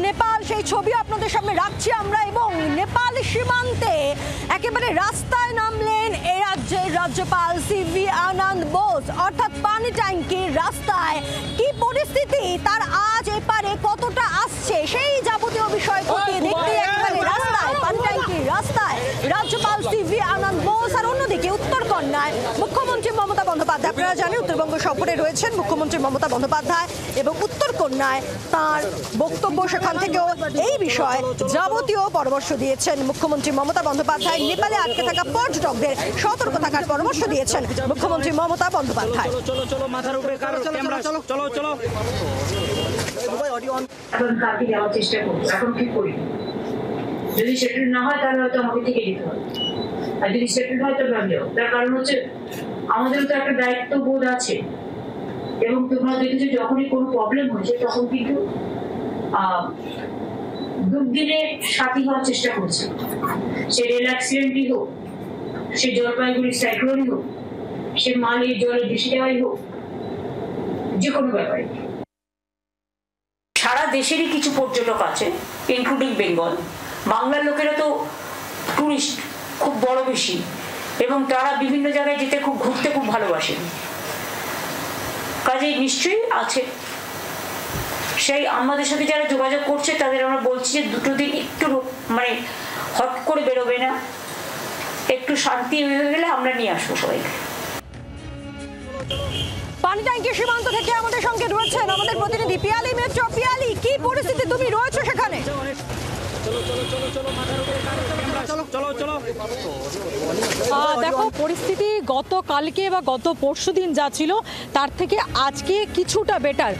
নেপাল, সেই ছবি আপনাদের সামনে রাখছি আমরা। এবং নেপাল সীমান্তে একেবারে রাস্তায় নামলেন এই রাজ্যের রাজ্যপাল সিভি আনন্দ বোস, অর্থাৎ পানি ট্যাঙ্কির রাস্তায় কি পরিস্থিতি, তার আজ এপারে কতটা আসছে, সেই যাবতীয় বিষয় খতিয়ে দেখতে একেবারে রাস্তায়, পানি ট্যাঙ্কির রাস্তায় রাজ্যপাল সিভি আনন্দ বোস। আর অন্যদিকে উত্তরকন্যায় মুখ্যমন্ত্রী মমতা বন্দ্যোপাধ্যায়, আপনারা জানেন উত্তরবঙ্গ সফরে রয়েছেন মুখ্যমন্ত্রী মমতা বন্দ্যোপাধ্যায়, এবং উত্তরকন্যায় তার বক্তব্য, সেখান থেকেও এই বিষয়ে যাবতীয় পরামর্শ দিয়েছেন মুখ্যমন্ত্রী মমতা বন্দ্যোপাধ্যায়। নেপালে আটকে থাকা পর্যটকদের সতর্ক থাকার পরামর্শ দিয়েছেন মুখ্যমন্ত্রী মমতা বন্দ্যোপাধ্যায়। এখন কাকে যাওয়ার চেষ্টা করবো, এখন কি করি? যদি সেটেল না হয় তাহলে হয়তো আমাকে থেকে যেতে হবে, আর যদি সেটেল হয় তবে আমি যাবো। তার কারণ হচ্ছে আমাদের তো একটা দায়িত্ববোধ আছে, এবং তোমরা দেখেছো যখনই কোনো প্রবলেম হয়েছে তখন কিন্তু দুর্দিনে সাথী হওয়ার চেষ্টা করছে। সে রেল অ্যাক্সিডেন্টই হোক, সে জলপাইগুড়ি সাইক্লোনই হোক, সে মালির জলে ভেসে যাওয়াই হোক, যে কোনো ব্যাপারে। সারা দেশেরই কিছু পর্যটক আছে, ইনক্লুডিং বেঙ্গল। বাংলার লোকেরা তো টুরিস্ট খুব বড় বেশি, এবং তারা বিভিন্ন জায়গায় যেতে ঘুরতে খুব ভালোবাসেন, কাজেই নিশ্চয়ই আছে। সেই আমাদের সাথে যারা যোগাযোগ করছে তাদের আমরা বলছি যে দুটো দিন একটু মানে হট করে বেরোবে না, একটু শান্তি হয়ে গেলে আমরা নিয়ে আসবো সবাইকে। পানি ট্যাঙ্কি সীমান্ত থেকে আমাদের সঙ্গে রয়েছেন আমাদের প্রতিনিধি পিয়ালি মিত্র। পিয়ালি, কি পরিস্থিতি, তুমি রয়েছো সেখানে? দেখো, পরিস্থিতি গতকালকে বা গত পরশু দিন যা ছিল তার থেকে আজকে কিছুটা বেটার।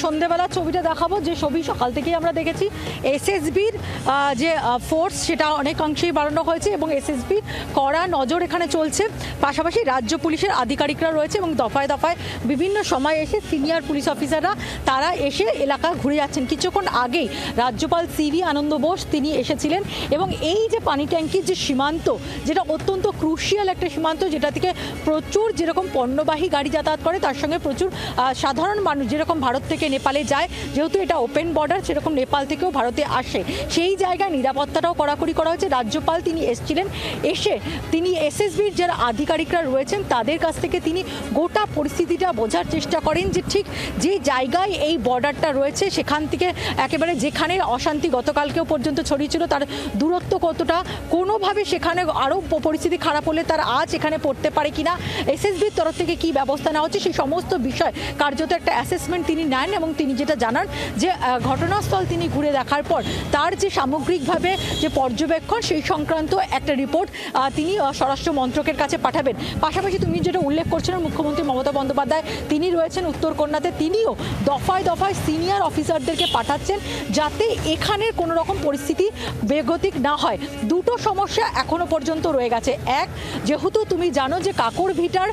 সন্ধ্যেবেলা ছবিটা দেখাবো, যে ছবি সকাল থেকেই আমরা দেখেছি। এসএসবির যে ফোর্স সেটা অনেকাংশেই বাড়ানো হয়েছে, এবং এসএসবির কড়া নজর এখানে চলছে। পাশাপাশি রাজ্য পুলিশের আধিকারিকরা রয়েছে, এবং দফায় দফায় বিভিন্ন সময় এসে সিনিয়র পুলিশ অফিসাররা তারা এসে এলাকা ঘুরে যাচ্ছেন। কিছুক্ষণ আগেই রাজ্যপাল সিভি আনন্দ বোস তিনি এসেছিলেন, এবং এই যে পানি ট্যাঙ্কির যে সীমান্ত, যেটা অত্যন্ত ক্রুশিয়াল একটা সীমান্ত, যেটা থেকে প্রচুর যেরকম পণ্যবাহী গাড়ি যাতায়াত করে, তার সঙ্গে প্রচুর সাধারণ মানুষ যেরকম ভারত থেকে নেপালে যায়, যেহেতু এটা ওপেন বর্ডার, সেরকম নেপাল থেকেও ভারতে আসে। সেই জায়গায় নিরাপত্তাটাও কড়াকড়ি করা হয়েছে। রাজ্যপাল তিনি এসেছিলেন, এসে তিনি এসএসবির যারা আধিকারিকরা রয়েছেন তাদের কাছ থেকে তিনি গোটা পরিস্থিতিটা বোঝার চেষ্টা করেন, যে ঠিক যে জায়গায় এই বর্ডারটা রয়েছে সেখান থেকে একেবারে যেখানে অশান্তি গতকালকেও পর্যন্ত ছড়িয়েছিল তার দূরত্ব কতটা, কোনোভাবে সেখানে আরও পরিস্থিতি খারাপ হলে তার আজ এখানে পড়তে পারে কিনা, এসএসবির তরফ থেকে কি ব্যবস্থা নেওয়া হচ্ছে, সেই সমস্ত বিষয় কার্যত একটা অ্যাসেসমেন্ট তিনি নেন। এবং তিনি যেটা জানান যে ঘটনাস্থল তিনি ঘুরে দেখার পর তার যে সামগ্রিকভাবে যে পর্যবেক্ষণ, সেই সংক্রান্ত একটা রিপোর্ট তিনি স্বরাষ্ট্র মন্ত্রকের কাছে পাঠাবেন। পাশাপাশি তুমি যেটা উল্লেখ করছিলেন, মুখ্যমন্ত্রী মমতা বন্দ্যোপাধ্যায় তিনি রয়েছেন উত্তরকন্যাতে, তিনিও দফায় দফায় সিনিয়র অফিসারদেরকে পাঠাচ্ছেন যাতে এখানের কোনো রকম পরিস্থিতি বেগতিক না হয়। দুটো সমস্যা এখনো পর্যন্ত রয়ে গেছে। এক, যেহেতু তুমি জানো যে কাকরভিটার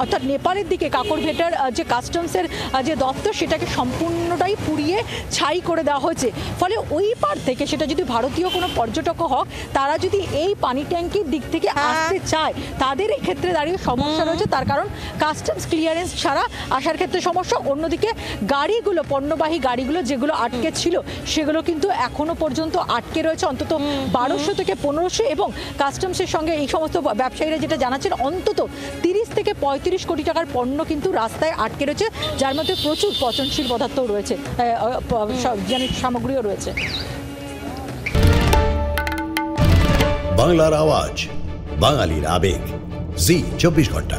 অর্থাৎ নেপালের দিকে কাকরভিটার যে কাস্টমসের যে দপ্তর সেটাকে সম্পূর্ণটাই পুড়িয়ে ছাই করে দেওয়া হয়েছে। ফলে ওই পার থেকে সেটা যদি ভারতীয় কোনো পর্যটক হোক, তারা যদি এই পানি ট্যাঙ্কির দিক থেকে আসতে চায় তাদের এই ক্ষেত্রে দাঁড়িয়ে সমস্যা রয়েছে। তার কারণ কাস্টমস ক্লিয়ারেন্স ছাড়া আসার ক্ষেত্রে সমস্যা। অন্যদিকে গাড়িগুলো, পণ্যবাহী গাড়িগুলো যেগুলো আটকে ছিল সেগুলো কিন্তু এখনো পর্যন্ত আটকে রয়েছে, অন্তত 1200 থেকে 1500। এবং কাস্টমসের সঙ্গে এই সমস্ত ব্যবসায়ীরা যেটা জানাচ্ছেন, অন্তত 30 থেকে 35 কোটি টাকার পণ্য কিন্তু রাস্তায় আটকে রয়েছে, যার মধ্যে প্রচুর পচনশীল পদার্থও রয়েছে, সামগ্রীও রয়েছে। বাংলার আওয়াজ, বাঙালির আবেগ, জি 24 ঘন্টা।